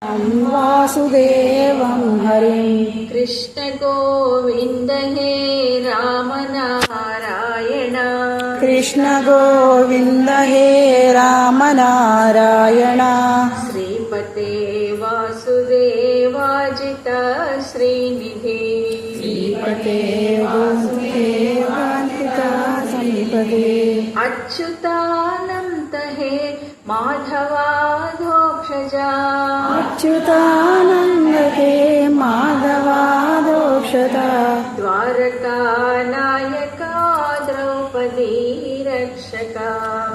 वासुदेवं हरिं। कृष्ण गोविन्द हे राम नारायण। कृष्ण गोविन्द हे राम नारायण। श्रीपते वासुदेवाजित श्रीनिधे। श्रीपते वासुदेवाजित श्रीपते। अच्युतानन्त हे माधवाधोक्षजा। अच्युतानन्द हे माधवाधोक्षजा। द्वारकानायका द्रौपदी रक्षका।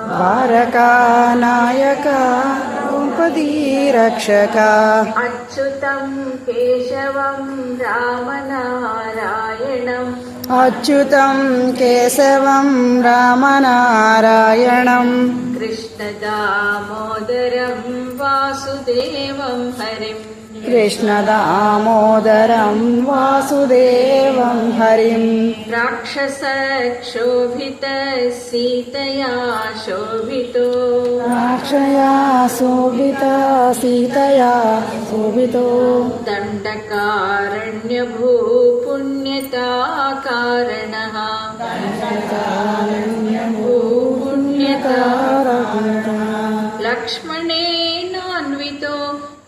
द्वारकानायका द्रौपदी रक्षका। अच्युतं केशवं रामनारायणम्। अच्युतं केशवं रामनारायणम्। कृष्णदामोदरं वासुदेवं हरिम्। कृष्णदामोदरं वासुदेवं हरिम्। राक्षसक्षोभित सीतया शोभितो। राक्षया शोभिता सीतया शोभितो। दण्डकारण्यभूपुण्यताकारणः। लक्ष्मणेनान्वितो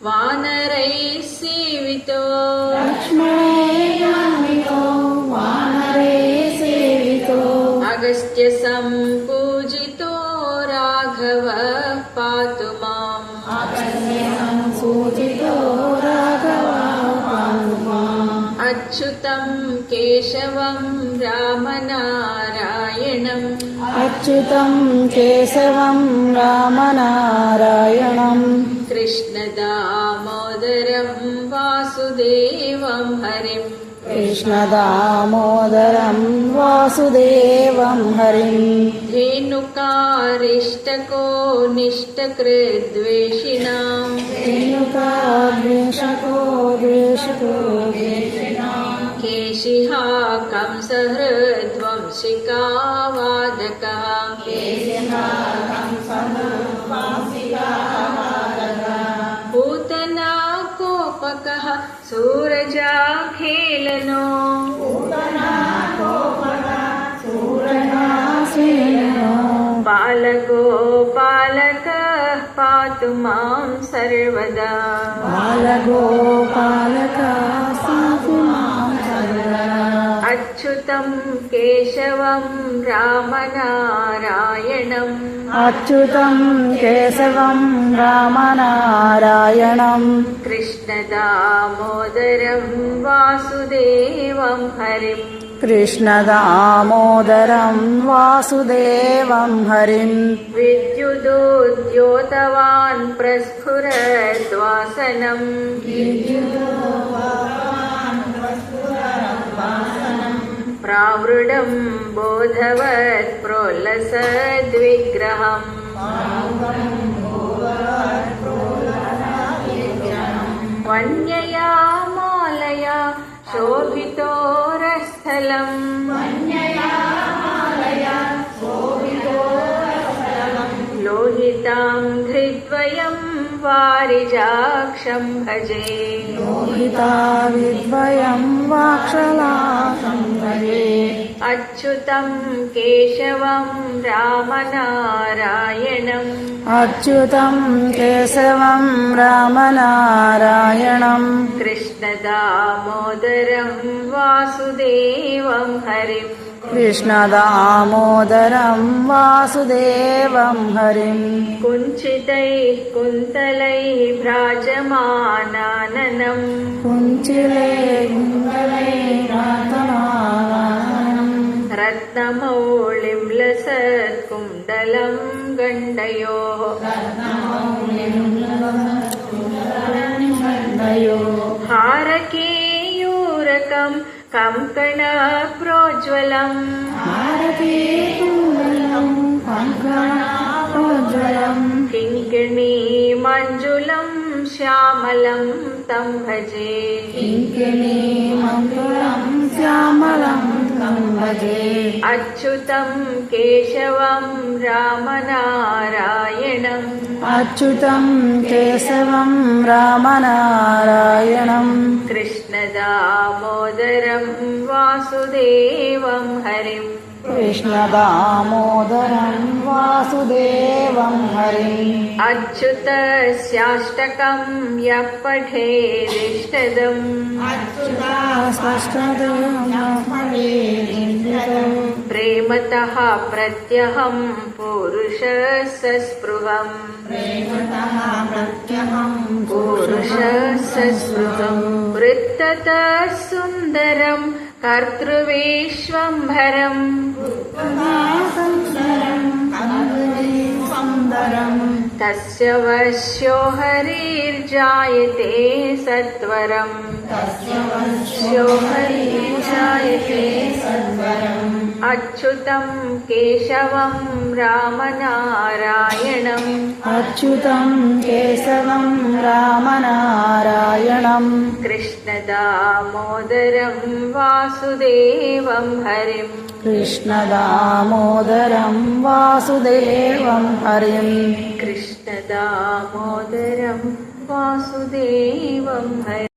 वानरैः सेवितो। लक्ष्मणेनान्वितो वानरैः सेवितो। अगस्त्य सम्पूजितो राघवः पातु माम्। सूचितो राघवः पातु माम्। अच्युतं केशवं रामनारायणम्। अच्युतं केशवं रामनारायणम्। कृष्णदामोदरं वासुदेवं हरिम्। कृष्णदामोदरं वासुदेवं हरिम्। धेनुकारिष्टको निष्टकृद्वेषिणाम्। धेनुकाद्वेषको द्वेषको केशिहा कंसहृद्वंशिका वादकः। पूतना कोपकः सूरजाखेलनो। बालगोपालकः पातु मां सर्वदा। बालगोपालकः पातु मां सर्वदा। अच्युतं केशवं रामनारायणम्। अच्युतं केशवं रामनारायणम्। कृष्णदामोदरं वासुदेवं हरिम्। कृष्णदामोदरं वासुदेवं हरिम्। विद्युदुद्योतवान् प्रस्फुरद्वासनम्। प्रावृढं बोधवत् प्रोल्लसद्विग्रहम्। वन्यया मालया शोभितोरस्थलम्। लोहितां धृद्वयं वारिजाक्षं भजे। लोहिताविद्वयं वाक्षलाक्षं भजे। अच्युतं केशवं रामनारायणम्। अच्युतं केशवं रामनारायणम्। कृष्णदामोदरं वासुदेवं हरिम्। कृष्णदामोदरं वासुदेवं हरिम्। कुञ्चितैः कुन्तलैः भ्राजमानाननम्। कुञ्चिले कुण्डले प्रार्थनानम्। रत्नमौळिं लसत्कुण्डलं गण्डयोः। हारकेयूरकं कङ्कणप्रोज्ज्वलम्। किङ्किणी मञ्जुलं श्यामलं तं भजे। किङ्किणी मङ्गलं श्यामलं భజే అచ్యుతం కేశవం రామనారాయణం అచ్యుతం కేశవం రామనారాయణం కృష్ణదామోదరం వాసుదేవం హరిం కృష్ణదామోదరం వాసుదేవం హరిం అచ్యుతస్యాష్టకం యః పఠేదిష్టదం ప్రేమతః ప్రత్యహం పురుషస్య స్పృహం పురుషస్య స్పృహం వృత్తతః సుందరం కర్తృవిశ్వంభరం తస్య వశ్యో హరిర్జాయతే సత్వరం అచ్యుతం కేశవం రామనారాయణం అచ్యుతం కేశవం రామనారాయణం కృష్ణదామోదరం వాసుదేవం హరిం కృష్ణదామోదరం వాసుదేవం హరిం కృష్ణదామోదరం వాసుదేవం హరిం